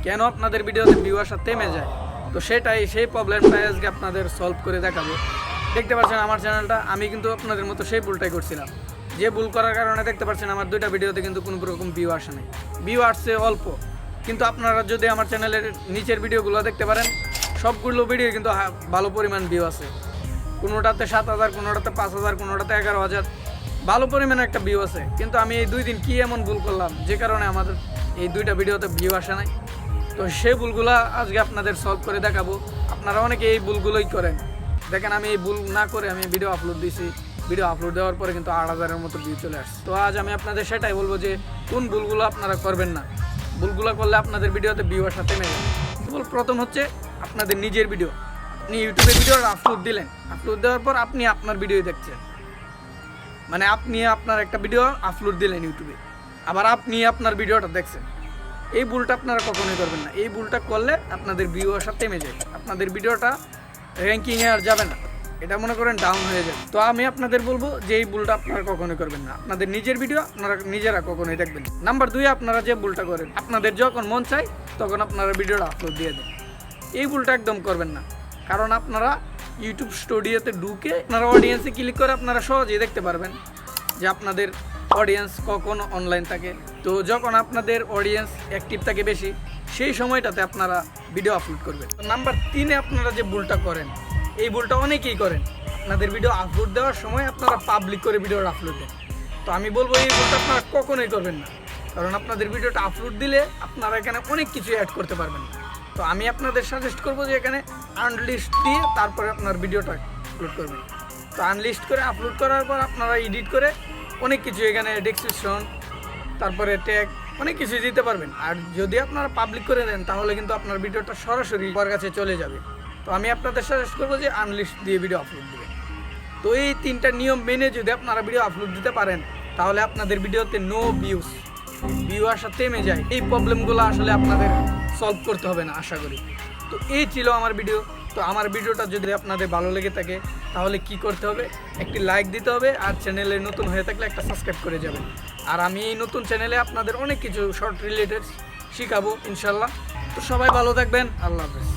কেন আপনাদের ভিডিওতে ভিউ আসা থেমে যায়। তো সেই প্রবলেমটাই আজকে আপনাদের সলভ করে দেখাবো। দেখতে পাচ্ছেন আমার চ্যানেলটা, আমি কিন্তু আপনাদের মতো সেই ভুলটাই করছিলাম, যে ভুল করার কারণে দেখতে পাচ্ছেন আমার 2টা ভিডিওতে কিন্তু কোনো রকম ভিউ আসে নাই, ভিউ আসছে অল্প। কিন্তু আপনারা যদি আমার চ্যানেলের নিচের ভিডিওগুলো দেখতে পারেন, সবগুলো ভিডিও কিন্তু ভালো পরিমাণ ভিউ আছে। কোনোটাতে 7,000, কোনোটাতে 5,000, কোনোটাতে 11,000, ভালো পরিমাণে একটা ভিউ আছে। কিন্তু আমি এই 2 দিন কী এমন ভুল করলাম যে কারণে আমাদের এই 2টা ভিডিওতে ভিউ আসে নাই। তো সেই ভুলগুলো আজকে আপনাদের সলভ করে দেখাবো। আপনারা অনেকে এই ভুলগুলোই করেন। দেখেন আমি এই ভুল না করে আমি ভিডিও আপলোড দিছি, ভিডিও আপলোড দেওয়ার পরে কিন্তু 8,000-এর মতো ভিউ চলে আসছে। তো আজ আমি আপনাদের সেটাই বলবো যে কোন ভুলগুলো আপনারা করবেন না, ভুলগুলো করলে আপনাদের ভিডিওতে ভিউ আসা থেমে যাবে। প্রথম হচ্ছে আপনাদের নিজের ভিডিও। আপনি ইউটিউবে ভিডিও আপলোড দিলেন, আপলোড দেওয়ার পর আপনি আপনার ভিডিও দেখছেন, মানে আপনি আপনার একটা ভিডিও আপলোড দিলেন ইউটিউবে, আবার আপনি আপনার ভিডিওটা দেখছেন। এই ভুলটা আপনারা কখনোই করবেন না। এই ভুলটা করলে আপনাদের ভিউ আসা থেমে যায়, আপনাদের ভিডিওটা র্যাঙ্কিংয়ে আর যাবে না, এটা মনে করেন ডাউন হয়ে যাবে। তো আমি আপনাদের বলবো যে এই ভুলটা আপনারা কখনোই করবেন না। আপনাদের নিজের ভিডিও আপনারা নিজেরা কখনোই দেখবেন। নাম্বার 2, আপনারা যে ভুলটা করেন, আপনাদের যখন মন চায় তখন আপনারা ভিডিওটা আপলোড দিয়ে দেন। এই ভুলটা একদম করবেন না, কারণ আপনারা ইউটিউব স্টুডিওতে ঢুকে আপনারা অডিয়েন্সে ক্লিক করে আপনারা সহজেই দেখতে পারবেন যে আপনাদের অডিয়েন্স কখন অনলাইন থাকে। তো যখন আপনাদের অডিয়েন্স অ্যাক্টিভ থাকে বেশি, সেই সময়টাতে আপনারা ভিডিও আপলোড করবেন। নাম্বার 3, আপনারা যে ভুলটা করেন, এই ভুলটা অনেকেই করেন, আপনাদের ভিডিও আপলোড দেওয়ার সময় আপনারা পাবলিক করে ভিডিও আপলোড দেন। তো আমি বলবো এই ভুলটা আপনারা কখনোই করবেন না, কারণ আপনাদের ভিডিওটা আপলোড দিলে আপনারা এখানে অনেক কিছু অ্যাড করতে পারবেন না। তো আমি আপনাদের সাজেস্ট করবো যে এখানে আনলিস্ট দিয়ে তারপরে আপনার ভিডিওটা আপলোড করবেন। তো আনলিস্ট করে আপলোড করার পর আপনারা এডিট করে অনেক কিছু এখানে ডেসক্রিপশন, তারপরে ট্যাগ, অনেক কিছু দিতে পারবেন। আর যদি আপনারা পাবলিক করে দেন তাহলে কিন্তু আপনার ভিডিওটা সরাসরি সবার কাছে চলে যাবে। তো আমি আপনাদের সাজেস্ট করবো যে আনলিস্ট দিয়ে ভিডিও আপলোড দেবেন। তো এই 3টা নিয়ম মেনে যদি আপনারা ভিডিও আপলোড দিতে পারেন, তাহলে আপনাদের ভিডিওতে নো ভিউ আসা থেমে যায়। এই প্রবলেমগুলো আসলে আপনাদের সলভ করতে হবে না আশা করি। তো এই ছিল আমার ভিডিও। তো আমার ভিডিওটা যদি আপনাদের ভালো লেগে থাকে তাহলে কি করতে হবে, একটি লাইক দিতে হবে, আর চ্যানেলে নতুন হয়ে থাকলে একটা সাবস্ক্রাইব করে যাবেন। আর আমি এই নতুন চ্যানেলে আপনাদের অনেক কিছু শর্ট রিলেটেড শিখাবো ইনশাল্লাহ। তো সবাই ভালো থাকবেন, আল্লাহ হাফেজ।